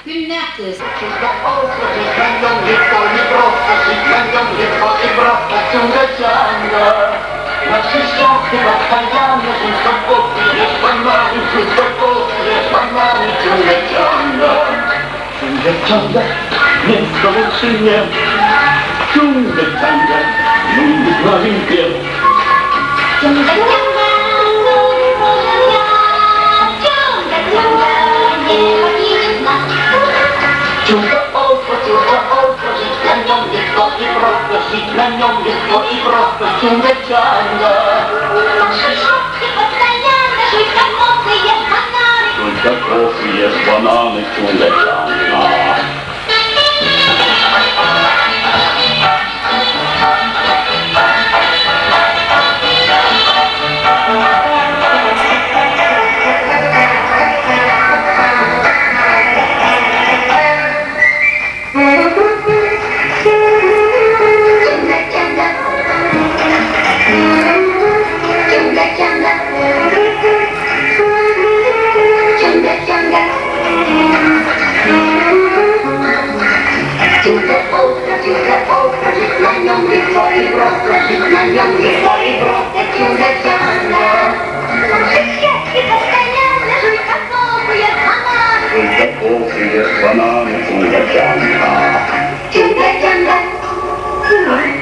Gymnasty. Na krzyżach chyba kajany, że jest panami, jest panami, ciągle ciągle, nieskończenie, ciągle, nigdy na limpie. Ciągle, nie ma Ciągle ostro, żyć na nią lekko i prosto, żyć na nią lekko i prosto, ciągle. Trójka kosy jest banany, ciągle ciągle. Banany, ciągle ciągle. Ciągle, ciągle.